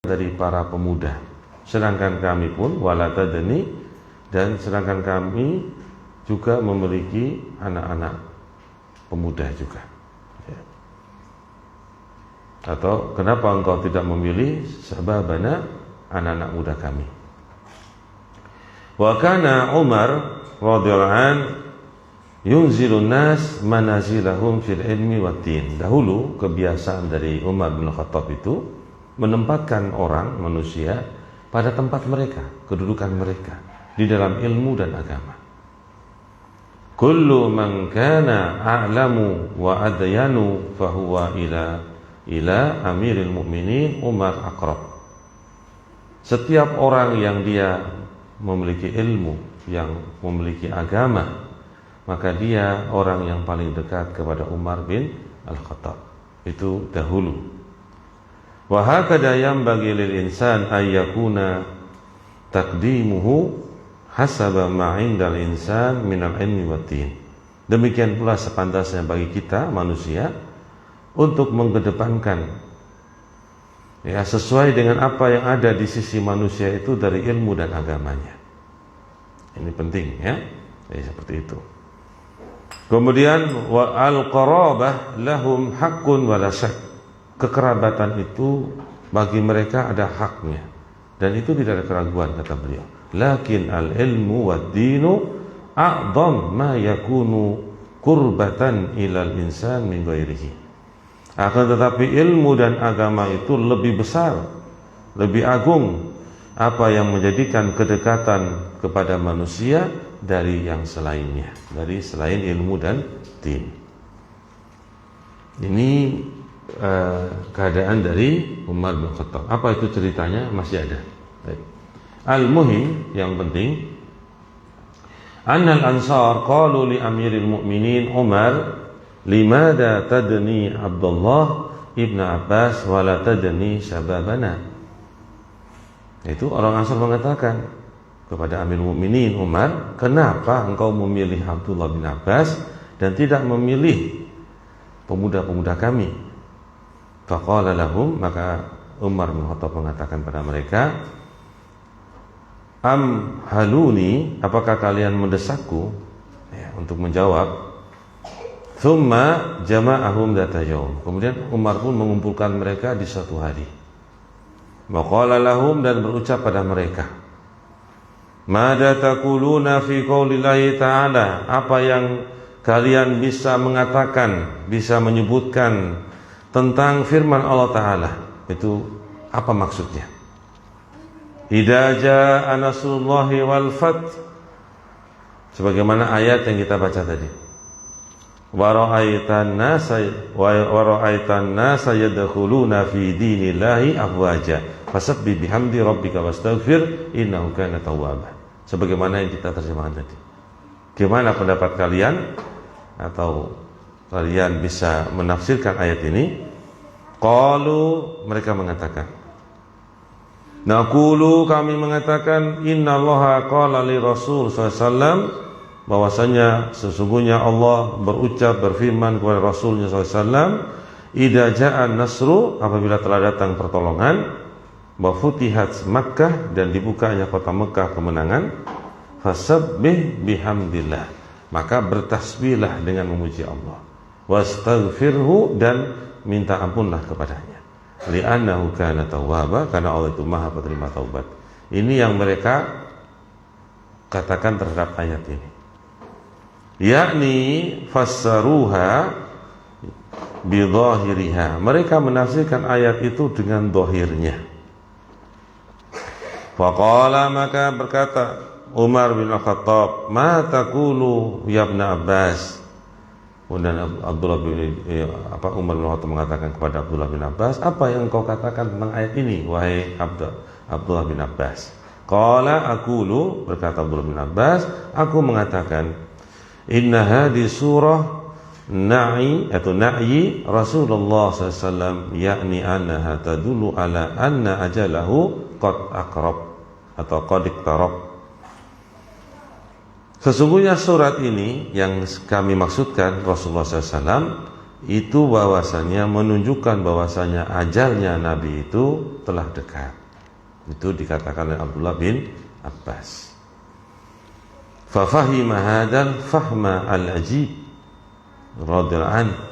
dari para pemuda. Sedangkan kami pun walatadni, dan sedangkan kami juga memiliki anak-anak pemuda juga. Ya. Atau kenapa engkau tidak memilih sababana, anak-anak muda kami? Wa kana Umar radhiyallahu an yunzilun nas manazilahum fil ilmi waddin. Dahulu kebiasaan dari Umar bin Khattab itu menempatkan orang, manusia, pada tempat mereka, kedudukan mereka di dalam ilmu dan agama. Kullu man kana a'lamu wa adyanu fahuwa ila amiril mu'minin Umar aqrab. Setiap orang yang dia memiliki ilmu, yang memiliki agama, maka dia orang yang paling dekat kepada Umar bin Al-Khattab. Itu dahulu. Wa hakada yanbaghi lil insan ay yakuna taqdimuhu hasaba ma 'indal insan minal ilmi waddin. Demikian pula sepantasnya bagi kita manusia untuk mengedepankan, ya, sesuai dengan apa yang ada di sisi manusia itu dari ilmu dan agamanya. Ini penting, ya. Seperti itu. Kemudian wa al-qarabah lahum haqqun wa la syak. Kekerabatan itu bagi mereka ada haknya, dan itu tidak ada keraguan, kata beliau. Lakin al-ilmu wad-dinu a'dham ma yakunu qurbatan ilal insan min ghairihi. Akan tetapi ilmu dan agama itu lebih besar, lebih agung, apa yang menjadikan kedekatan kepada manusia dari yang selainnya, dari selain ilmu dan din. Ini keadaan dari Umar bin Khattab. Apa itu ceritanya? Masih ada. Al-muhim, yang penting, annal ansar qalu li amiril mu'minin Umar, limada tadni Abdullah ibn Abbas wa la tadni syababana. Itu orang Ansar mengatakan kepada Amirul Mukminin Umar, kenapa engkau memilih Abdullah bin Abbas dan tidak memilih pemuda-pemuda kami? Faqala lahum, maka Umar bin Khattab mengatakan pada mereka, am haluni, apakah kalian mendesakku, ya, untuk menjawab. Thumma jama'ahum dzata yaum. Kemudian Umar pun mengumpulkan mereka di suatu hari. Maqala lahum, dan berucap pada mereka, mada taquluna fi qaulillahi ta'ala, apa yang kalian bisa mengatakan, bisa menyebutkan tentang firman Allah Ta'ala. Itu apa maksudnya? Idza jaa nasrullahi wal fath, sebagaimana ayat yang kita baca tadi. Wa ra'aitan nasa yadkhuluna fi dinillahi afwaja fasabbih bihamdi rabbika wastaghfir innahu kana tawwaba. Sebagaimana yang kita terjemahkan tadi. Gimana pendapat kalian, atau kalian bisa menafsirkan ayat ini? Qalu, mereka mengatakan, naqulu, kami mengatakan, innallaha qala li rasul sallallahu alaihi wasallam, bahwasanya sesungguhnya Allah berucap, berfirman kepada Rasulnya sallallahu alaihi wasallam, idza jaa nasru, apabila telah datang pertolongan, wa futihat Makkah, dan dibukanya kota Mekah kemenangan, fasabbih bihamdillah, maka bertasbihlah dengan memuji Allah, wastaghfirhu, dan minta ampunlah kepadanya, li'annahu kana tawwaba, karena Allah itu Maha penerima taubat. Ini yang mereka katakan terhadap ayat ini, yakni fassaruha bidhahiriha, mereka menafsirkan ayat itu dengan dohirnya. Faqala, maka berkata Umar bin Khattab, ma taqulu ya ibn Abbas. Dan Umar bin Khattab mengatakan kepada Abdullah bin Abbas, apa yang engkau katakan tentang ayat ini, wahai Abdullah bin Abbas? Qala aqulu, berkata Abdullah bin Abbas, aku mengatakan, inna hadhihi surah na'i atau na'yi Rasulullah sallallahu alaihi wasallam, yakni annaha tadullu ala anna ajalahu qad aqrab atau qad iqtarab. Sesungguhnya surat ini yang kami maksudkan Rasulullah SAW itu bahwasanya menunjukkan bahwasanya ajalnya Nabi itu telah dekat. Itu dikatakan oleh Abdullah bin Abbas. Fa fahima hadzal fahma al-ajib radhiyallahu anhu.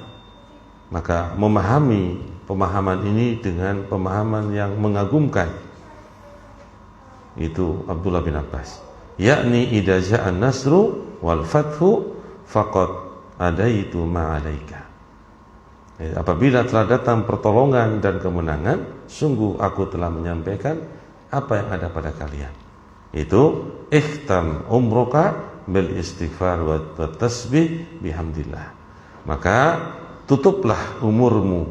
Maka memahami pemahaman ini dengan pemahaman yang mengagumkan. Itu Abdullah bin Abbas. Yakni idza ja'a an-nasru wal fathu faqad adaitu ma 'alaika. Apabila telah datang pertolongan dan kemenangan, sungguh aku telah menyampaikan apa yang ada pada kalian. Itu ikhtam umruka bil istighfar wa tasbih bihamdillah. Maka tutuplah umurmu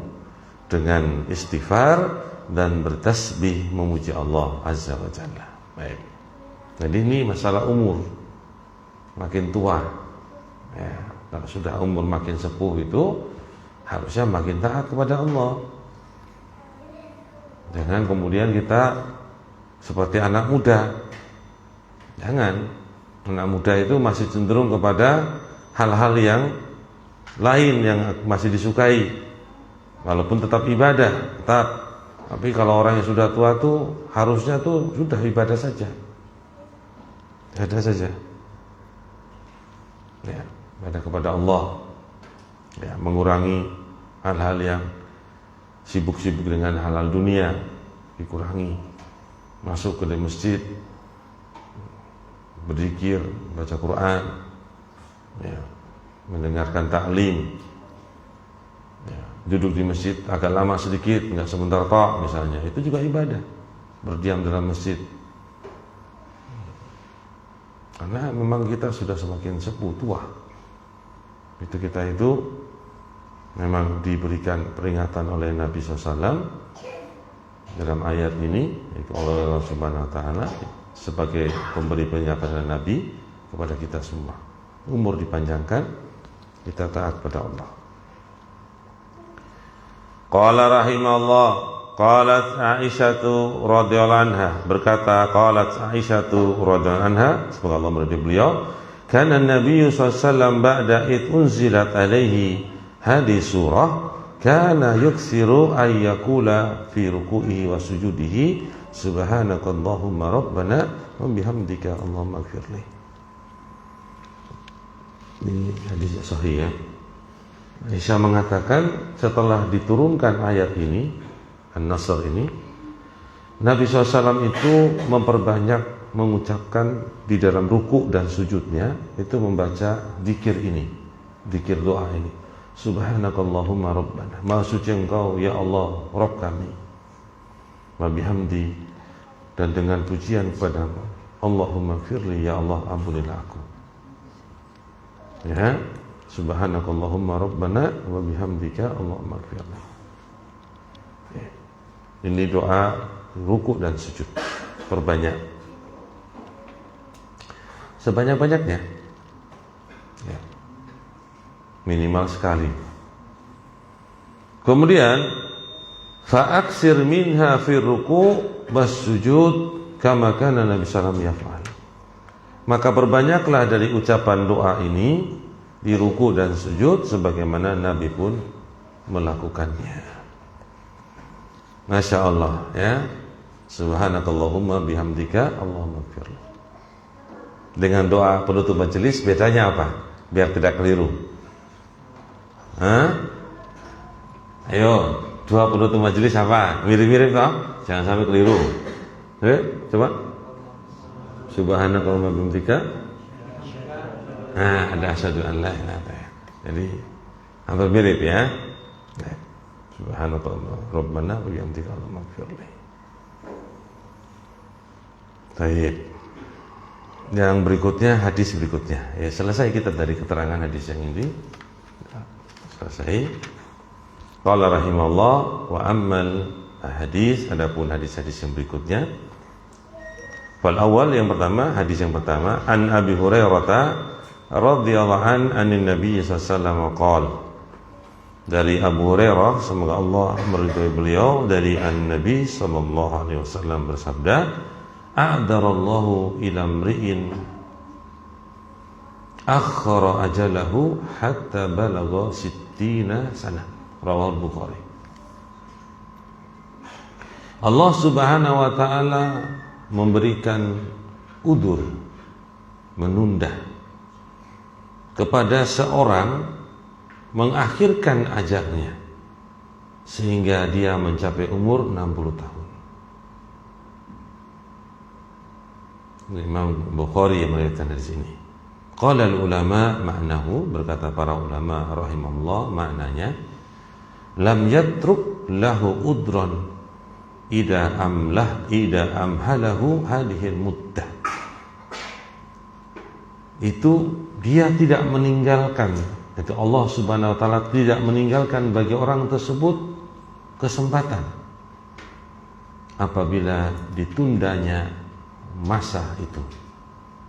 dengan istighfar dan bertasbih memuji Allah Azza wa Jalla. Baik. Jadi ini masalah umur. Makin tua, ya, kalau sudah umur makin sepuh itu harusnya makin taat kepada Allah. Jangan kemudian kita seperti anak muda. Jangan. Anak muda itu masih cenderung kepada hal-hal yang lain yang masih disukai, walaupun tetap ibadah, tetap. Tapi kalau orang yang sudah tua tuh harusnya tuh sudah ibadah saja, ibadah saja, ya, ibadah kepada Allah, ya, mengurangi hal-hal yang sibuk-sibuk dengan hal-hal dunia, dikurangi, masuk ke masjid, berzikir, baca Quran, ya, mendengarkan taklim, ya, duduk di masjid agak lama sedikit, nggak sebentar tok misalnya, itu juga ibadah. Berdiam dalam masjid, karena memang kita sudah semakin sepuh, tua. Itu kita itu memang diberikan peringatan oleh Nabi SAW dalam ayat ini, yaitu Allah Subhanahu Wa Taala sebagai pemberi peringatan Nabi kepada kita semua. Umur dipanjangkan, kita taat kepada Allah. Qala rahimahullah, qalat Aisyatu radhiyallahu anha, berkata qalat Aisyatu radhiyallahu anha, semoga Allah meridai beliau, kana Nabi sallallahu alaihi wasallam ba'da id unzilat alaihi hadhihi surah kana yuksiru ay yaqula fi ruku'ihi wa sujudihi subhanakallahumma rabbana wa bihamdika allahumma ighfirli. Ini hadis sahih ya. Aisyah mengatakan setelah diturunkan ayat ini, An-Nasr ini, Nabi SAW itu memperbanyak mengucapkan di dalam ruku dan sujudnya itu membaca zikir ini, zikir doa ini. Subhanakallahumma rabbana, maha suci engkau ya Allah Rabb kami, wa bihamdi, dan dengan pujian kepadamu, Allahumma firli, ya Allah ampunilah aku. Ya, subhanakallahumma rabbana wa bihamdika Allahumma ighfirli. Ya. Ini doa ruku dan sujud, perbanyak, sebanyak-banyaknya, ya, minimal sekali. Kemudian fa'aksir minha fi ruku' was sujud kama kana Nabi sallallahu alaihi wasallam yaf'al. Maka berbanyaklah dari ucapan doa ini di ruku dan sujud sebagaimana Nabi pun melakukannya. Masya Allah ya. Subhanakallahumma bihamdika Allahumma ighfirli. Dengan doa penutup majelis bedanya apa? Biar tidak keliru. Hah? Ayo, doa penutup majelis apa? Mirip-mirip toh? Jangan sampai keliru. Coba. Subhanakallahumma bihamdika. Nah, ada asyhadu an la ilaha illallah. Jadi hampir mirip ya. Subhanallah rabbana wa bihamdika Allahumma ighfirli. Baik. Yang berikutnya, hadis berikutnya. Ya, selesai kita dari keterangan hadis yang ini. Selesai. Qala rahimahullah wa ammal hadis, adapun hadis-hadis yang berikutnya. Fal awal, yang pertama, hadis yang pertama, an Abi Hurairah radhiyallahu anin Nabi sallallahu alaihi wasallam qala, dari Abu Hurairah semoga Allah meridhai beliau, dari An-Nabi sallallahu alaihi wasallam bersabda, a'darallahu ila mri'in akhara ajalahu hatta balagha sittina sanah. Rawahul Bukhari. Allah Subhanahu wa taala memberikan udzur, menunda kepada seorang mengakhirkan ajalnya sehingga dia mencapai umur 60 tahun. Imam Bukhari yang meriwayatkan dari sini. Qala al-ulama ma'nahu, berkata para ulama rahimahullah, maknanya lam yatruk lahu udran ida amhalahu hadhil muddah. Itu dia tidak meninggalkan, itu Allah Subhanahu wa taala tidak meninggalkan bagi orang tersebut kesempatan apabila ditundanya masa itu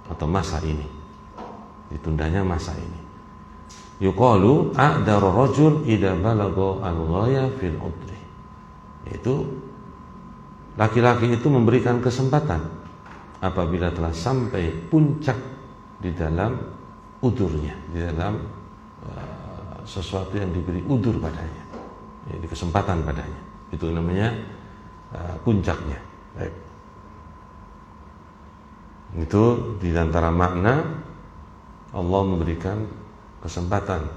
atau masa ini, ditundanya masa ini. Yuqalu a'dara rajul idza balagha al-ghaya fil udri. Itu laki-laki itu memberikan kesempatan apabila telah sampai puncak di dalam udurnya, di dalam sesuatu yang diberi udur padanya, di kesempatan padanya. Itu namanya puncaknya. Baik. Itu di antara makna Allah memberikan kesempatan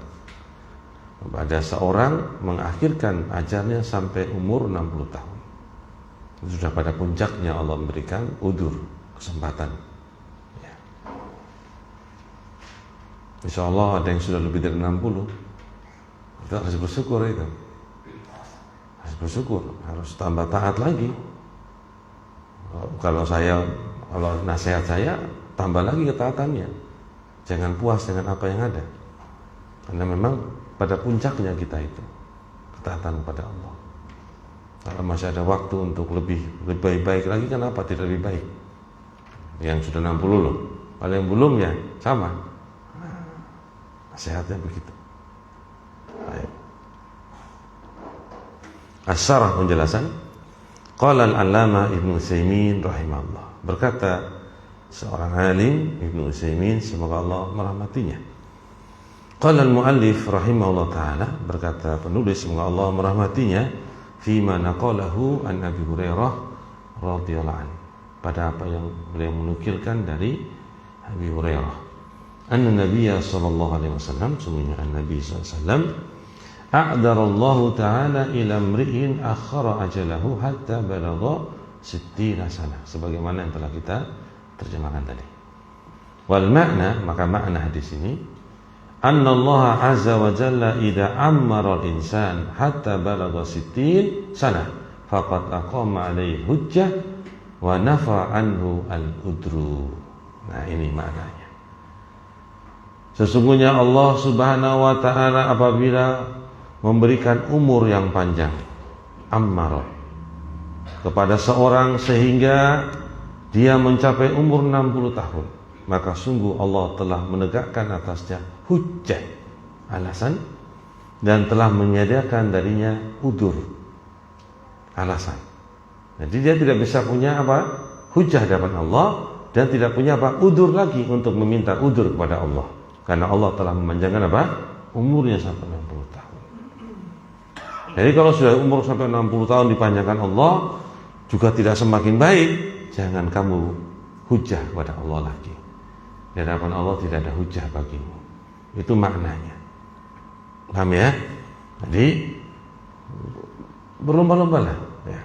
kepada seorang mengakhirkan ajalnya sampai umur 60 tahun. Itu sudah pada puncaknya Allah memberikan udur, kesempatan. Ya. Insya Allah ada yang sudah lebih dari 60. Kita harus bersyukur itu. Harus bersyukur, harus tambah taat lagi. Kalau nasihat saya, tambah lagi ketaatannya. Jangan puas dengan apa yang ada. Karena memang pada puncaknya kita itu ketaatan kepada Allah. Kalau masih ada waktu untuk lebih baik lagi, kenapa tidak lebih baik? Yang sudah 60 loh. Kalau yang belum ya sama. Nasihatnya begitu. Baik. As-Syarah, penjelasan. Qala al-Allamah Ibnu Utsaimin rahimahullah. Berkata seorang alim, Ibnu Utsaimin, semoga Allah merahmatinya. Qala al-muallif rahimahullah taala, berkata penulis, semoga Allah merahmatinya, fima naqalahu an Abi Hurairah radhiyallahu anhu, pada apa yang beliau menukilkan dari Abi Hurairah, anna Nabiyya sallallahu alaihi wasallam, sungguhnya Nabi sallallahu alaihi wasallam, a'dara Allah taala ila imri'in akhara ajalahu hatta balagha 60 sana, sebagaimana yang telah kita terjemahkan tadi. Wal makna, maka makna hadis ini, anna Allah azza wa jalla idza ammara al-insan hatta balagha 60 sana faqad aqama alaihi hujjah wa nafa anhu al-udru. Nah, ini maknanya. Sesungguhnya Allah Subhanahu wa taala apabila memberikan umur yang panjang, ammara, kepada seorang sehingga dia mencapai umur 60 tahun, maka sungguh Allah telah menegakkan atasnya hujjah, alasan, dan telah menyediakan darinya udur, alasan. Jadi dia tidak bisa punya apa? Hujjah di hadapan Allah, dan tidak punya apa? Udur lagi untuk meminta udur kepada Allah, karena Allah telah memanjangkan apa? Umurnya sampai 60 tahun. Jadi kalau sudah umur sampai 60 tahun dipanjangkan Allah, juga tidak semakin baik. Jangan kamu hujjah kepada Allah lagi. Di hadapan Allah tidak ada hujjah bagimu. Itu maknanya. Paham ya? Jadi berlomba-lombalah. Ya.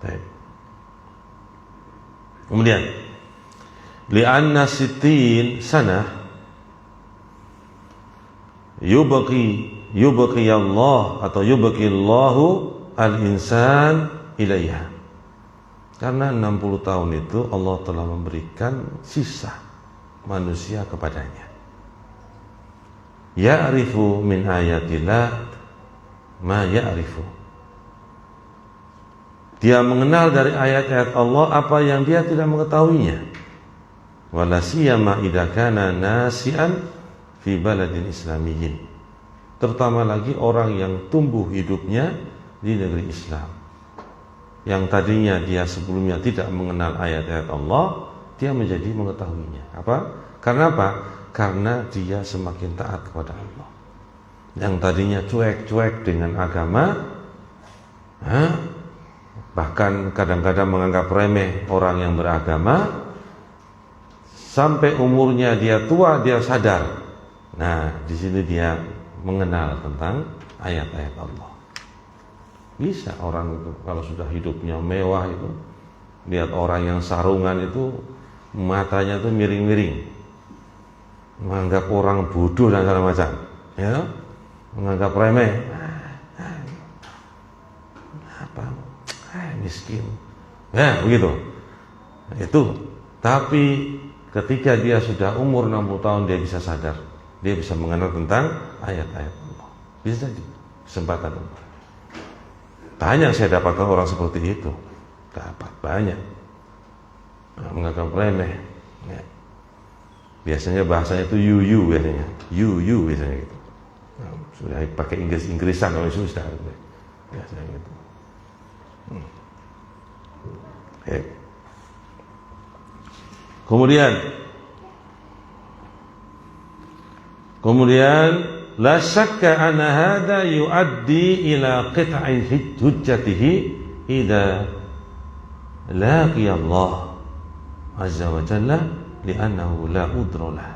Baik. Kemudian, li'anna sittin sanah yubqi Allah atau yubqi Allahu al-insan ilaiha. Karena 60 tahun itu Allah telah memberikan sisa manusia kepadanya. Ya'rifu min ayatillah ma ya'rifu. Dia mengenal dari ayat-ayat Allah apa yang dia tidak mengetahuinya. Wala siyama idza kana nasi'an fi baladin islamiyyin. Terutama lagi orang yang tumbuh hidupnya di negeri Islam, yang tadinya dia sebelumnya tidak mengenal ayat-ayat Allah, dia menjadi mengetahuinya. Apa? Karena apa? Karena dia semakin taat kepada Allah. yang tadinya cuek-cuek dengan agama, bahkan kadang-kadang menganggap remeh orang yang beragama, sampai umurnya dia tua dia sadar. Nah, di sini dia mengenal tentang ayat-ayat Allah. Bisa orang itu kalau sudah hidupnya mewah itu, lihat orang yang sarungan itu matanya tuh miring-miring, menganggap orang bodoh dan segala macam, ya, menganggap remeh, apa, miskin, ya begitu. Itu. Tapi ketika dia sudah umur 60 tahun dia bisa sadar, dia bisa mengenal tentang ayat-ayat Allah. Bisa jadi kesempatan Allah. Banyak saya dapatkan orang seperti itu, dapat banyak, menganggap remeh. Ya. Biasanya bahasanya itu you biasanya, you biasanya gitu. Nah, sudah pakai Inggrisan oleh sudah biasanya gitu. Ya. Kemudian la syakka anna hadha yuaddi ila qit'i hujjatihi idza laqiya Allah azza wa jalla li'annahu la udrolah.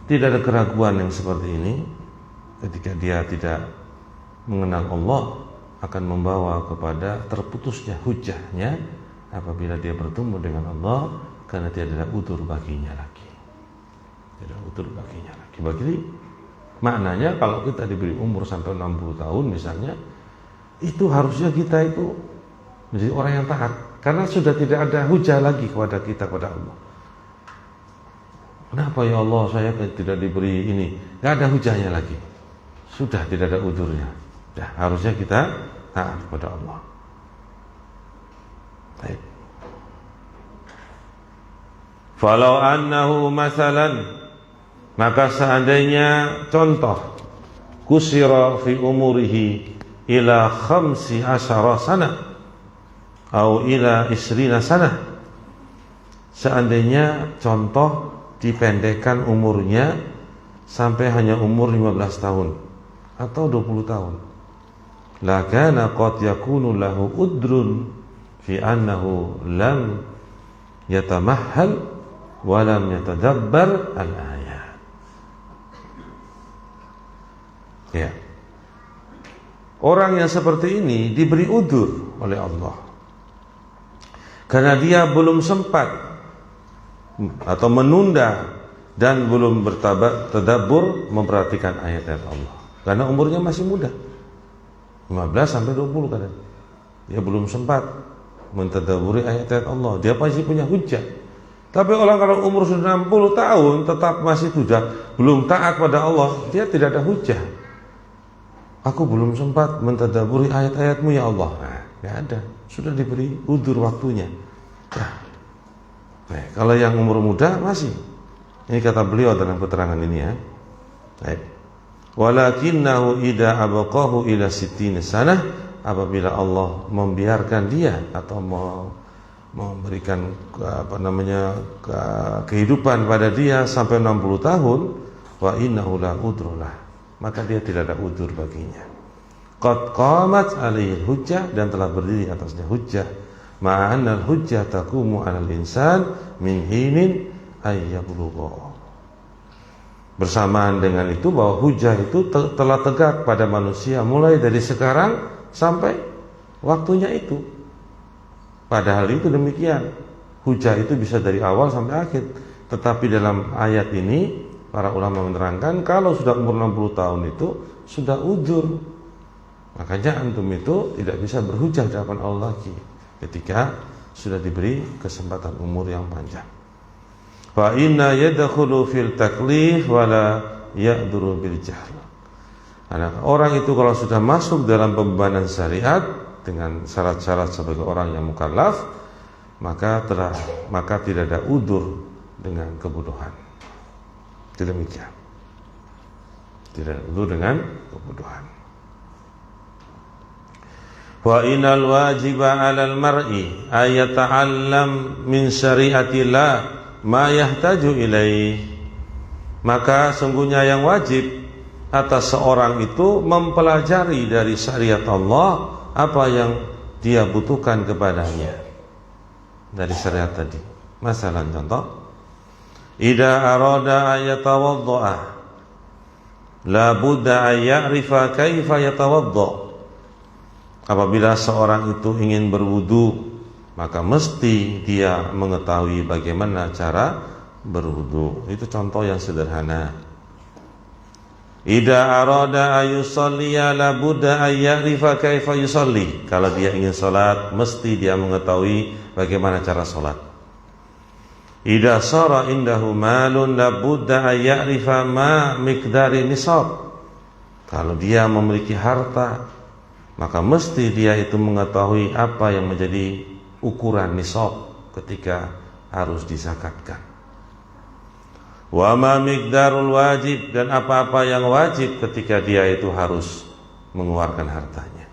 Tidak ada keraguan yang seperti ini ketika dia tidak mengenal Allah akan membawa kepada terputusnya hujahnya apabila dia bertemu dengan Allah, karena tidak ada udzur baginya lagi. Tidak udzur baginya lagi. Bagi maknanya kalau kita diberi umur sampai 60 tahun misalnya, itu harusnya kita itu menjadi orang yang taat, karena sudah tidak ada hujah lagi kepada kita, kepada Allah. Kenapa ya Allah saya tidak diberi ini? Gak ada hujahnya lagi. Sudah tidak ada udzurnya. Nah, harusnya kita taat kepada Allah. Baik. Falau annahu masalan, maka seandainya contoh kusira fi umurihi ila 15 sana atau ila 20 sana, seandainya contoh dipendekkan umurnya sampai hanya umur 15 tahun atau 20 tahun, la kana qad yakunu lahu udrun fi annahu lam yatamahhal wa lam yatadabbar al-ayat. Ya. Orang yang seperti ini diberi udzur oleh Allah karena dia belum sempat atau menunda dan belum bertadabbur memperhatikan ayat-ayat Allah, karena umurnya masih muda, 15 sampai 20 kadang. Dia belum sempat mentadabburi ayat-ayat Allah, dia pasti punya hujah. Tapi orang kalau umur sudah 60 tahun tetap masih belum taat pada Allah, dia tidak ada hujah. Aku belum sempat mentadabburi ayat-ayatmu ya Allah. Nah, gak ada, sudah diberi udzur waktunya. Nah, kalau yang umur muda masih. Ini kata beliau dalam keterangan ini ya. Baik. Walakinnahu idza abaqahu ila 60 sanah, apabila Allah membiarkan dia atau memberikan kehidupan pada dia sampai 60 tahun, wa innahu la udrolah, maka dia tidak ada udzur baginya. Qad qamat alaihi hujjah, dan telah berdiri atasnya hujjah. Ma'anal hujjah taqumu 'alal insan min hinin ayyablugha. Bersamaan dengan itu bahwa hujjah itu telah tegak pada manusia mulai dari sekarang sampai waktunya itu. Padahal itu demikian. Hujjah itu bisa dari awal sampai akhir. Tetapi dalam ayat ini para ulama menerangkan kalau sudah umur 60 tahun itu sudah udzur. Makanya antum itu tidak bisa berhujjah di hadapan Allah lagi ketika sudah diberi kesempatan umur yang panjang. Fa inna yadkhulu fil taklif wala ya'duru bil jahl. Karena orang itu kalau sudah masuk dalam pembebanan syariat dengan syarat-syarat sebagai orang yang mukallaf, maka tidak ada udzur dengan kebodohan. Demikian. Tidak ada udzur dengan kebodohan. Wa innal wajiba 'alal mar'i ay yata'allam min syari'atillah ma yahtaju ilaih. Maka sungguhnya yang wajib atas seorang itu mempelajari dari syariat Allah apa yang dia butuhkan kepadanya dari syariat tadi. Masalah contoh, idza arada ayatawaddaa la budda ay ya'rifa kaifa yatawadda. Apabila seorang itu ingin berwudu, maka mesti dia mengetahui bagaimana cara berwudu. Itu contoh yang sederhana. Idza arada ayusalliya la budda ay ya'rifa kaifa yusalli. Kalau dia ingin salat, mesti dia mengetahui bagaimana cara salat. Idza sara indahu malun la budda ay ya'rifa ma miqdari nisab. Kalau dia memiliki harta, maka mesti dia itu mengetahui apa yang menjadi ukuran nisab ketika harus dizakatkan. Wa ma miqdarul wajib, dan apa-apa yang wajib ketika dia itu harus mengeluarkan hartanya.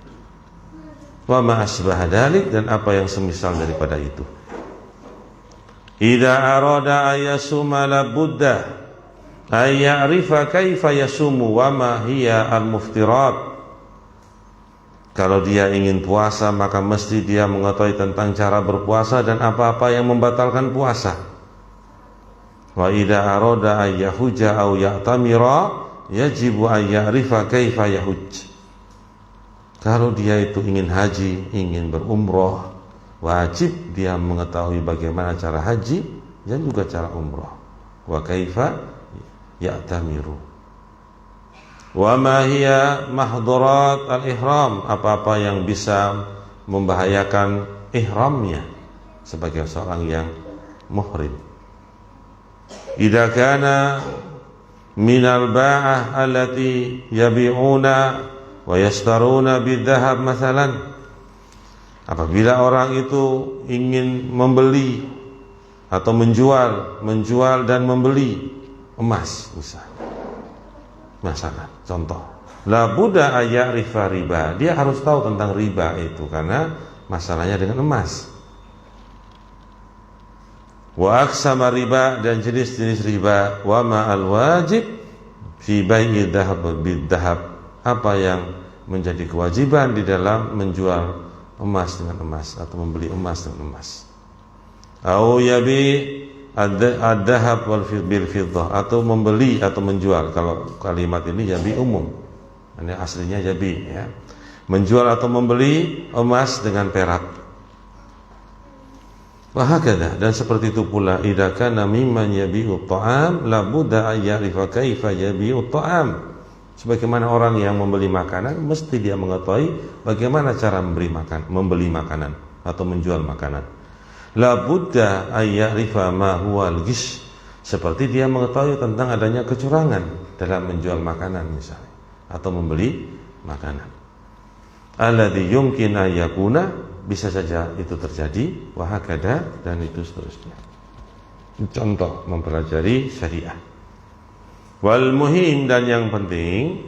Wa ma asbah dzalik, dan apa yang semisal daripada itu. Idza arada ayasuma la budda ay ya'rifa kaifa yasumu wa ma hiya al-muftirat. Kalau dia ingin puasa, maka mesti dia mengetahui tentang cara berpuasa dan apa-apa yang membatalkan puasa. Wa idza arada ay yahuja aw ya'tamira yajibu ay ya'rifa kaifa yahuj. Kalau dia itu ingin haji, ingin berumrah, wajib dia mengetahui bagaimana cara haji dan juga cara umrah. Wa kaifa ya'tamiru. Wa ma hiya mahdurat al-ihram, apa-apa yang bisa membahayakan ihramnya sebagai seorang yang muhrim. Idza kana minal ba'ah allati yabi'una wa yashtaruna bidhahab mathalan. Apabila orang itu ingin membeli atau menjual dan membeli emas misalnya, contoh, la budda ayya'rifa riba, dia harus tahu tentang riba itu karena masalahnya dengan emas. Wa aqsama riba, dan jenis-jenis riba. Wa ma al wajib fi bai'i dhahab bidhahab, apa yang menjadi kewajiban di dalam menjual emas dengan emas atau membeli emas dengan emas. Au yabi ad-dhahab wal bil fiddah, atau membeli atau menjual. Kalau kalimat ini yabi umum, ini aslinya yabi, ya. Menjual atau membeli emas dengan perak. Wa hakadha, dan seperti itu pula idza kana mimman yabi'u ta'am la budda ay ya'rifa kaifa yabi'u ta'am. Sebagaimana orang yang membeli makanan, mesti dia mengetahui bagaimana cara membeli makanan atau menjual makanan. La budda ay ya'rifa ma huwa al-ghish, seperti dia mengetahui tentang adanya kecurangan dalam menjual makanan misalnya atau membeli makanan. Alladzi yumkin ay yakuna, bisa saja itu terjadi, wa hakadha, dan itu seterusnya. Contoh mempelajari syariah. Wal muhim, dan yang penting,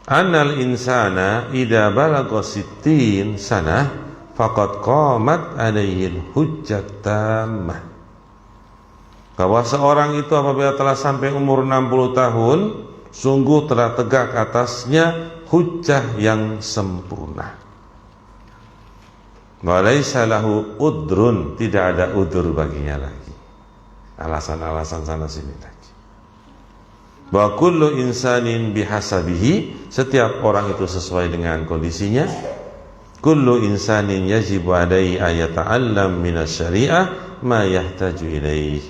annal insana idza balagha 60 sanah faqad qamat alaihi hujjat tammah. Bahwa seorang itu apabila telah sampai umur 60 tahun, sungguh telah tegak atasnya hujjah yang sempurna. Walaysa lahu udrun, tidak ada udur baginya lagi, alasan-alasan sana sini lagi. Wa kullu insanin bihasabihi, setiap orang itu sesuai dengan kondisinya. Kullu insanin yajibu alaihi ayata'allam minasyari'ah ma yahtaju ilaih.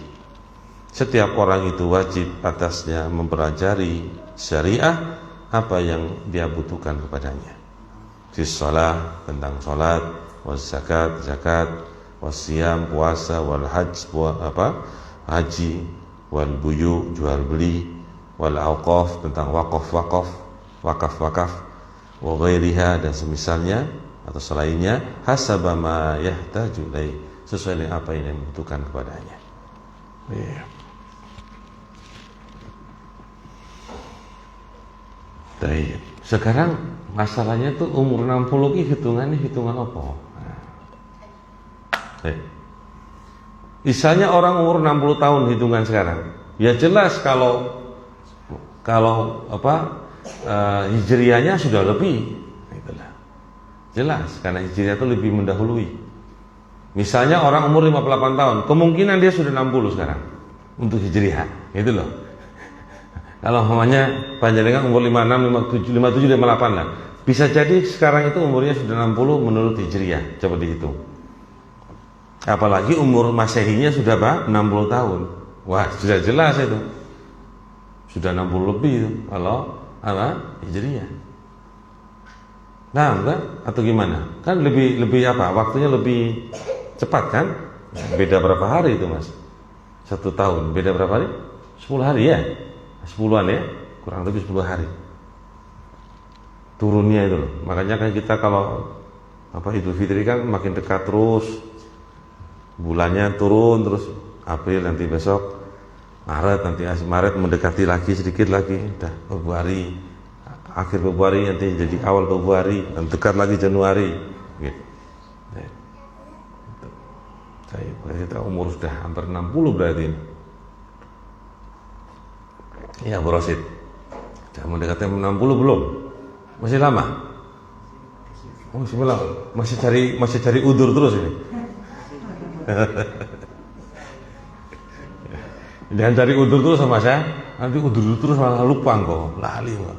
Setiap orang itu wajib atasnya mempelajari syariah apa yang dia butuhkan kepadanya. Fis shalah, tentang salat, was zakat, zakat, was siyam, puasa, wal hajj, haji, wal buyu, jual beli, wal auqaf, tentang wakaf, wa ghairiha, dan semisalnya atau selainnya, hasaba ma yahtaju ilai, sesuai dengan apa yang dibutuhkan kepadanya. Baik. Sekarang masalahnya tuh umur 60 ki hitungan apa? Misalnya orang umur 60 tahun hitungan sekarang, ya jelas kalau Kalau hijriahnya sudah lebih, itulah. Jelas karena hijriah itu lebih mendahului. Misalnya orang umur 58 tahun, kemungkinan dia sudah 60 sekarang untuk hijriah, gitu loh. Kalau namanya panjenengan umur 56, 57, 58 lah. Bisa jadi sekarang itu umurnya sudah 60 menurut hijriah, coba dihitung. Apalagi umur masehinya sudah 60 tahun. Wah, sudah jelas itu. Sudah 60 lebih itu kalau hijriah. Nah, enggak? Atau gimana? Kan lebih waktunya lebih cepat kan? Beda berapa hari itu, Mas? 1 tahun, beda berapa hari? 10 hari ya? 10-an ya? Kurang lebih 10 hari. Turunnya itu loh. Makanya kan kita kalau Idul Fitri kan makin dekat terus. Bulannya turun terus, April nanti besok, Maret nanti Maret mendekati lagi sedikit lagi, udah Februari, akhir Februari nanti jadi awal Februari, dan dekat lagi Januari, gitu. Kita umur sudah hampir 60 berarti ini. Ya Bu Rosid, sudah mendekati 60 belum? Masih lama? Oh, masih cari udur terus ini. Jangan cari udur terus sama saya. Nanti udur terus malah lupa kok, lali kok.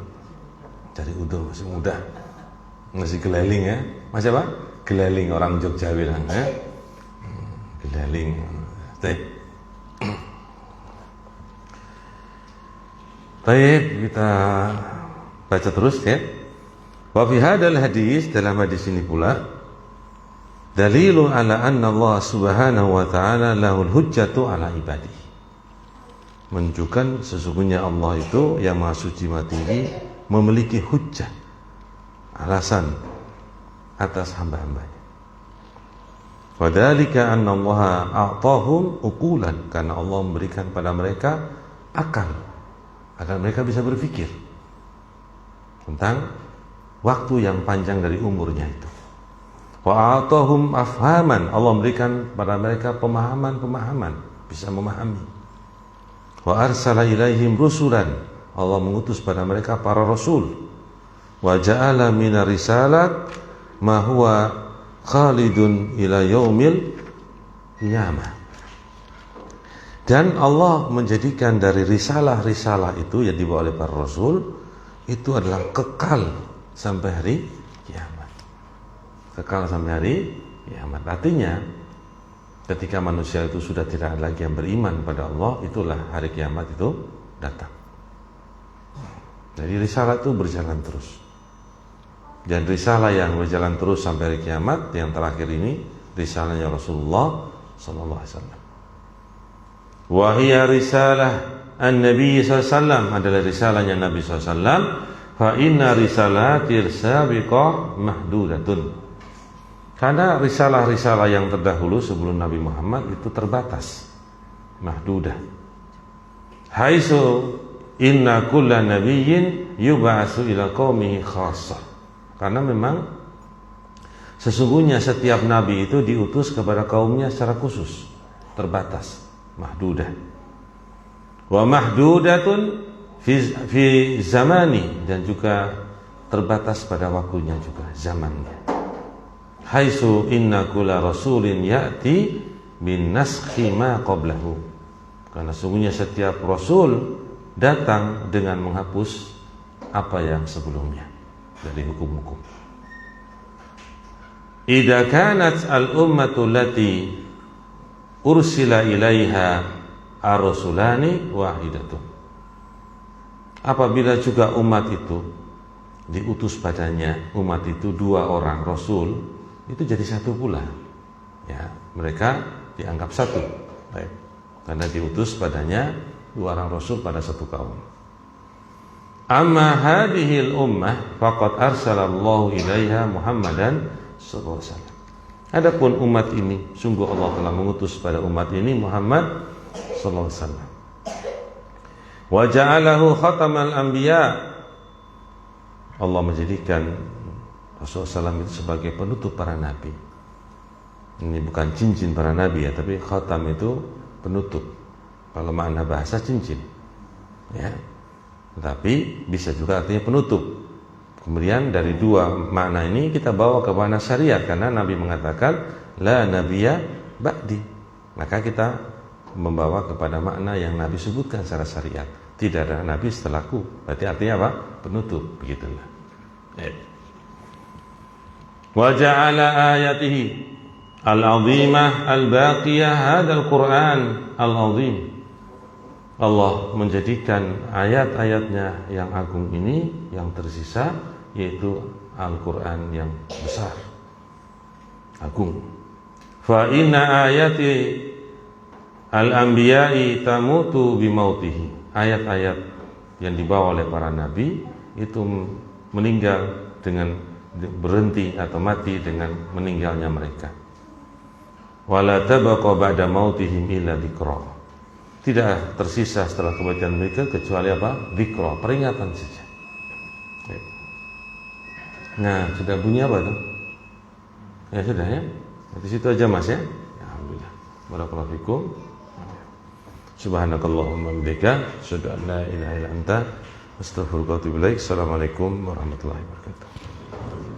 Cari udur masih muda, masih geleling ya. Masih apa? Geleling, orang Jogja bilang ya. Geleling. Baik, kita baca terus ya. Wa fi hadzal hadis, dalam hadis ini pula dalilun ala anna Allah subhanahu wa ta'ala lahul hujjatu ala ibadihi. Menunjukkan sesungguhnya Allah itu yang maha suci maha tinggi memiliki hujjah, alasan atas hamba-hambanya. Wadhalika anna Allah a'tahum uqulan, karena Allah memberikan pada mereka akal agar mereka bisa berpikir tentang waktu yang panjang dari umurnya itu. Wa atahum afhaman, Allah memberikan pada mereka pemahaman, bisa memahami. Wa arsala ilaihim rusulan, Allah mengutus pada mereka para rasul. Wa ja'ala minar risalat ma huwa khalidun ila yaumil qiyamah. Dan Allah menjadikan dari risalah-risalah itu yang dibawa oleh para rasul itu adalah kekal sampai hari kiamat. Kekal sampai hari kiamat. Artinya ketika manusia itu sudah tidak ada lagi yang beriman pada Allah, itulah hari kiamat itu datang. Jadi risalah itu berjalan terus. Dan risalah yang berjalan terus sampai hari kiamat yang terakhir ini risalahnya Rasulullah sallallahu alaihi wasallam. Wa hiya risalah an-nabi sallallahu alaihi wasallam, adalah risalahnya Nabi sallallahu alaihi wasallam. Fa inna risalatir sabiqah mahdudatun. Karena risalah-risalah yang terdahulu sebelum Nabi Muhammad itu terbatas, mahdudah. Haitsu inna kulla nabiyyin yub'atsu ila qaumihi khassah. Karena memang sesungguhnya setiap nabi itu diutus kepada kaumnya secara khusus, terbatas, mahdudah. Wa mahdudatun fi zamani, dan juga terbatas pada waktunya juga, zamannya. Haitsu inna kulla rasulin ya'ti bin naskhi ma qablahu. Karena sungguhnya setiap rasul datang dengan menghapus apa yang sebelumnya dari hukum-hukum. Idza kanat al-ummatu allati ursila ilaiha ar-rasulani wahidatun. Apabila juga umat itu diutus padanya, umat itu 2 orang rasul, itu jadi satu pula. Ya, mereka dianggap satu. Baik. Karena diutus padanya 2 orang rasul pada satu kaum. Amma hadhil ummah faqad arsalallahu ilaiha Muhammadan sallallahu alaihi wasallam. Adapun umat ini, sungguh Allah telah mengutus pada umat ini Muhammad sallallahu alaihi wasallam. Wa ja'alahu khatamal anbiya. Allah menjadikan Rasulullah SAW itu sebagai penutup para nabi. Ini bukan cincin para nabi ya, tapi khatam itu penutup. Kalau makna bahasa cincin, ya. Tetapi bisa juga artinya penutup. Kemudian dari dua makna ini kita bawa ke makna syariat, karena Nabi mengatakan la nabiyya ba'di. Maka kita membawa kepada makna yang Nabi sebutkan secara syariat. Tidak ada Nabi setelahku. Berarti artinya apa? Penutup. Begitulah. Wa ja'ala ayatihi al-azimah al-baqiyah hadzal Qur'an al-azim. Allah menjadikan ayat-ayatnya yang agung ini yang tersisa, yaitu Al-Quran yang besar, agung. Fa inna ayati al-anbiya'i tamutu bimautihi. Ayat-ayat yang dibawa oleh para nabi itu meninggal dengan berhenti atau mati dengan meninggalnya mereka. Wala tabaqa ba'da mautihim illa dzikra. Tidak tersisa setelah kematian mereka kecuali apa? Dzikra, peringatan saja. Nah, sudah bunyi apa tuh? Ya sudah ya. Di situ aja Mas ya. Alhamdulillah. Barakallahu fikum. Subhanakallahumma wa bihamdika, asyhadu an la ilaha illa anta, astaghfiruka wa atubu ilaik. Assalamualaikum warahmatullahi wabarakatuh.